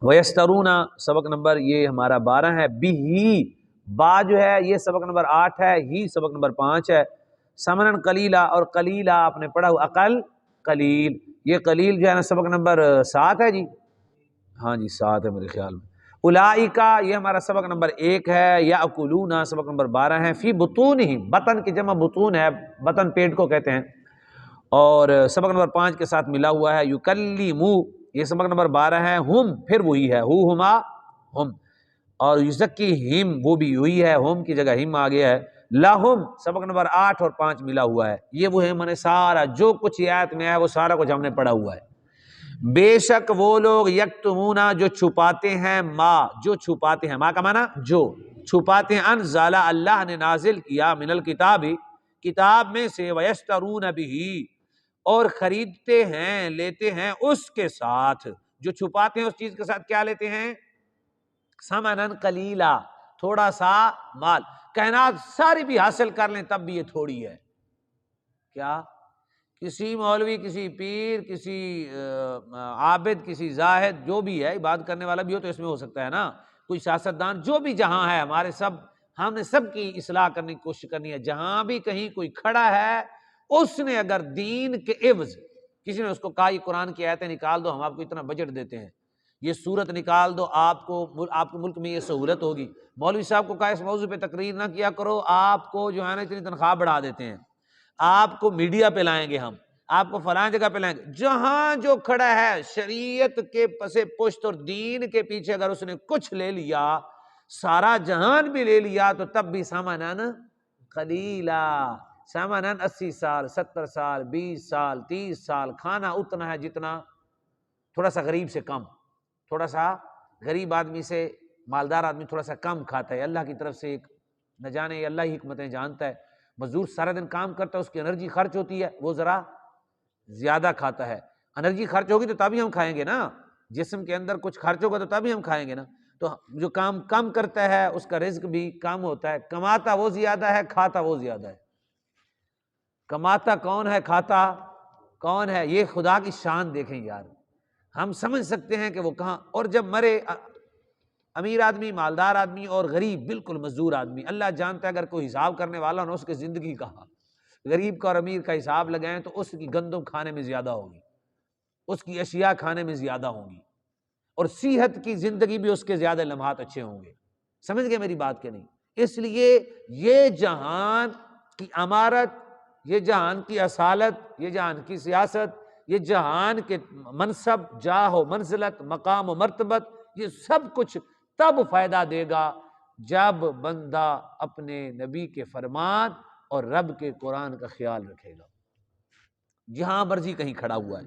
وَيَسْتَرُونَ سبق نمبر یہ ہمارا 12 ہے، بھی با جو ہے یہ سبق نمبر 8 ہے، ہی سبق نمبر 5 ہے۔ ثمنًا قلیلا، اور قلیلا آپ نے پڑھا ہوا عقل قلیل، یہ قلیل جو ہے نا سبق نمبر 7 ہے جی، ہاں جی 7 ہے میرے خیال میں۔ اولئکا یہ ہمارا سبق نمبر 1 ہے، یاکلون سبق نمبر 12 ہے، فی بطونہم بطن کی جمع بطون ہے، بطن پیٹ کو کہتے ہیں، اور سبق نمبر 5 کے ساتھ ملا ہوا ہے یکلمو، یہ سبق نمبر 12 ہے، ہم پھر وہی ہے، ہما ہم، اور یزکیہم وہ بھی وہی ہے، ہم کی جگہ ہم آ گیا ہے، لہم سبق نمبر 8 اور 5 ملا ہوا ہے، یہ وہ ہے، میں نے سارا جو کچھ یہ آیت میں ہے وہ سارا کچھ ہم نے پڑھا ہوا ہے۔ بے شک وہ لوگ یکتمونا جو چھپاتے ہیں، ما جو چھپاتے ہیں، ما کا معنی جو چھپاتے ہیں، انزل اللہ نے نازل کیا، من الکتاب کتاب میں سے، ویشترون بہ اور خریدتے ہیں لیتے ہیں اس کے ساتھ، جو چھپاتے ہیں اس چیز کے ساتھ کیا لیتے ہیں؟ ثمنً قلیلا، تھوڑا سا مال، کائنات ساری بھی حاصل کر لیں تب بھی یہ تھوڑی ہے، کیا کسی مولوی، کسی پیر، کسی عابد، کسی زاہد جو بھی ہے، عبادت کرنے والا بھی ہو تو اس میں ہو سکتا ہے نا، کوئی سیاستدان جو بھی جہاں ہے، ہمارے سب، ہم نے سب کی اصلاح کرنے کی کوشش کرنی ہے، جہاں بھی کہیں کوئی کھڑا ہے اس نے اگر دین کے عوض کسی نے اس کو کہا یہ قرآن کی آیتیں نکال دو، ہم آپ کو اتنا بجٹ دیتے ہیں، یہ صورت نکال دو، آپ کو ملک میں یہ سہولت ہوگی، مولوی صاحب کو کہا اس موضوع پہ تقریر نہ کیا کرو، آپ کو جو ہے نا اتنی تنخواہ بڑھا دیتے ہیں، آپ کو میڈیا پہ لائیں گے، ہم آپ کو فلاں جگہ پہ لائیں گے، جہاں جو کھڑا ہے شریعت کے پس پشت اور دین کے پیچھے اگر اس نے کچھ لے لیا، سارا جہان بھی لے لیا، تو تب بھی ساماناً قلیلا، ساماناً 80 سال، 70 سال، 20 سال، 30 سال کھانا اتنا ہے جتنا تھوڑا سا غریب سے کم، تھوڑا سا غریب آدمی سے مالدار آدمی تھوڑا سا کم کھاتا ہے، اللہ کی طرف سے ایک نہ جانے اللہ ہی حکمتیں جانتا ہے، مزدور سارا دن کام کرتا ہے، اس کی انرجی خرچ ہوتی ہے، وہ ذرا زیادہ کھاتا ہے، انرجی خرچ ہوگی تو تبھی ہم کھائیں گے نا، جسم کے اندر کچھ خرچ ہوگا تو تبھی ہم کھائیں گے نا، تو جو کام کم کرتا ہے اس کا رزق بھی کم ہوتا ہے، کماتا وہ زیادہ ہے، کھاتا وہ زیادہ ہے، کماتا کون ہے، کھاتا کون ہے، یہ خدا کی شان دیکھیں یار، ہم سمجھ سکتے ہیں کہ وہ کہاں، اور جب مرے امیر آدمی، مالدار آدمی اور غریب بالکل مزدور آدمی، اللہ جانتا ہے اگر کوئی حساب کرنے والا نہ اس کی زندگی کہا، غریب کا اور امیر کا حساب لگائیں تو اس کی گندم کھانے میں زیادہ ہوگی، اس کی اشیاء کھانے میں زیادہ ہوں گی، اور صحت کی زندگی بھی اس کے زیادہ لمحات اچھے ہوں گے، سمجھ گئے میری بات کہ نہیں؟ اس لیے یہ جہان کی امارت، یہ جہان کی اصالت، یہ جہان کی سیاست، یہ جہان کے منصب، جاہ و منزلت، مقام و مرتبت، یہ سب کچھ تب فائدہ دے گا جب بندہ اپنے نبی کے فرمان اور رب کے قرآن کا خیال رکھے گا، جہاں مرضی کہیں کھڑا ہوا ہے۔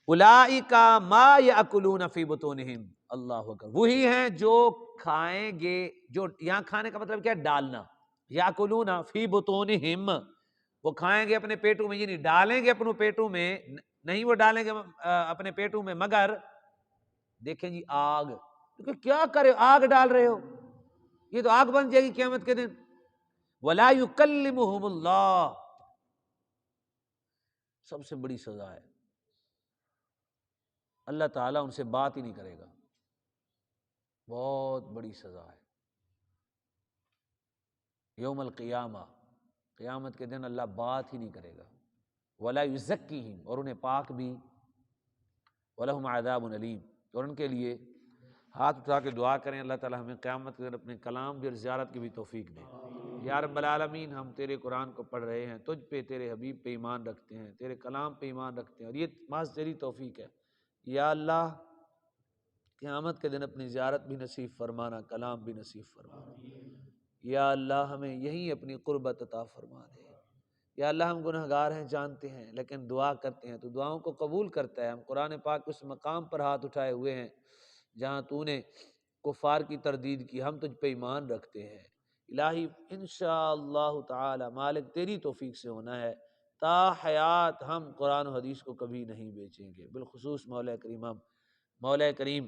اولئک ما یاکلون فی بطونہم، اللہ اکبر، وہی ہیں جو کھائیں گے، جو یہاں کھانے کا مطلب کیا ہے؟ ڈالنا، یاکلون فی بطونہم، وہ کھائیں گے اپنے پیٹوں میں، یعنی ڈالیں گے اپنے پیٹوں میں، نہیں وہ ڈالیں گے اپنے پیٹوں میں مگر دیکھیں جی آگ، کیا کرے آگ ڈال رہے ہو، یہ تو آگ بن جائے گی قیامت کے دن، ولا یکلمہم اللہ، سب سے بڑی سزا ہے، اللہ تعالیٰ ان سے بات ہی نہیں کرے گا، بہت بڑی سزا ہے، یوم القیامہ، قیامت کے دن اللہ بات ہی نہیں کرے گا، ولا یزکیہم، اور انہیں پاک بھی، ولہم عذاب علیم، اور ان کے لیے ہاتھ اٹھا کے دعا کریں اللہ تعالی ہمیں قیامت کے دن اپنے کلام بھی اور زیارت کی بھی توفیق دے۔ یا رب العالمین، ہم تیرے قرآن کو پڑھ رہے ہیں، تجھ پہ، تیرے حبیب پہ ایمان رکھتے ہیں، تیرے کلام پہ ایمان رکھتے ہیں، اور یہ محض تیری توفیق ہے، یا اللہ قیامت کے دن اپنی زیارت بھی نصیب فرمانا، کلام بھی نصیب فرمانا، یا اللہ ہمیں یہیں اپنی قربت عطا فرما دے، یا اللہ ہم گنہگار ہیں جانتے ہیں، لیکن دعا کرتے ہیں تو دعاؤں کو قبول کرتا ہے، ہم قرآن پاک اس مقام پر ہاتھ اٹھائے ہوئے ہیں جہاں تو نے کفار کی تردید کی، ہم تجھ پہ ایمان رکھتے ہیں، الہی انشاءاللہ تعالی مالک تیری توفیق سے ہونا ہے، تا حیات ہم قرآن و حدیث کو کبھی نہیں بیچیں گے، بالخصوص مولا کریم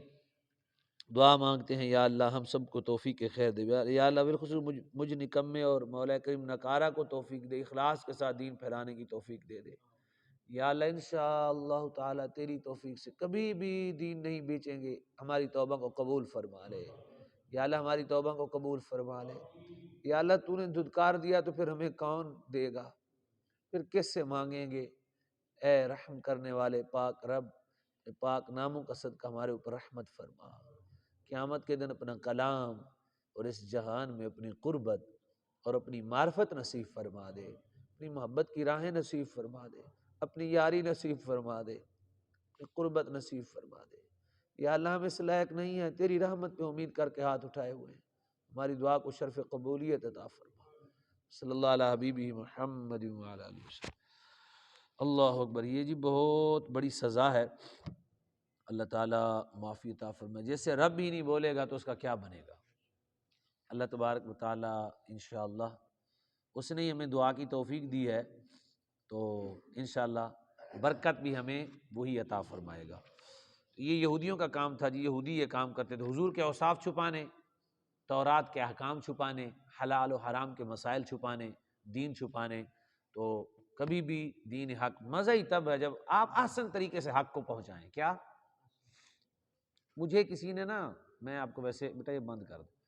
دعا مانگتے ہیں یا اللہ ہم سب کو توفیق خیر دے، یا اللہ بالخصوص مجھ نکمے اور مولا کریم نکارہ کو توفیق دے، اخلاص کے ساتھ دین پھیلانے کی توفیق دے دے، یا اللہ انشاءاللہ تعالی تیری توفیق سے کبھی بھی دین نہیں بیچیں گے، ہماری توبہ کو قبول فرما لے یا اللہ، ہماری توبہ کو قبول فرما لے یا اللہ۔ تو نے دھتکار دیا تو پھر ہمیں کون دے گا، پھر کس سے مانگیں گے؟ اے رحم کرنے والے پاک رب، پاک ناموں کا صدقہ ہمارے اوپر رحمت فرما، قیامت کے دن اپنا کلام اور اس جہان میں اپنی قربت اور اپنی معرفت نصیب فرما دے، اپنی محبت کی راہیں نصیب فرما دے، اپنی یاری نصیب فرما دے، اپنی قربت نصیب فرما دے یا اللہ۔ ہم اس لائق نہیں ہیں، تیری رحمت پہ امید کر کے ہاتھ اٹھائے ہوئے ہیں، ہماری دعا کو شرف قبولیت عطا فرما۔ صلی اللہ علیہ حبیبہ محمد وعلی آلہ وسلم۔ اللہ اکبر۔ یہ جی بہت بڑی سزا ہے، اللہ تعالیٰ معافی عطا فرمائے۔ جیسے رب ہی نہیں بولے گا تو اس کا کیا بنے گا؟ اللہ تبارک و تعالیٰ انشاءاللہ اس نے ہمیں دعا کی توفیق دی ہے تو انشاءاللہ برکت بھی ہمیں وہی عطا فرمائے گا۔ یہ یہودیوں کا کام تھا جی، یہودی یہ کام کرتے تھے، حضور کے اوصاف چھپانے، تورات کے احکام چھپانے، حلال و حرام کے مسائل چھپانے، دین چھپانے۔ تو کبھی بھی دین حق مزہ ہی تب ہے جب آپ احسن طریقے سے حق کو پہنچائیں۔ کیا مجھے کسی نے نا، میں آپ کو ویسے بیٹا یہ بند کر دوں،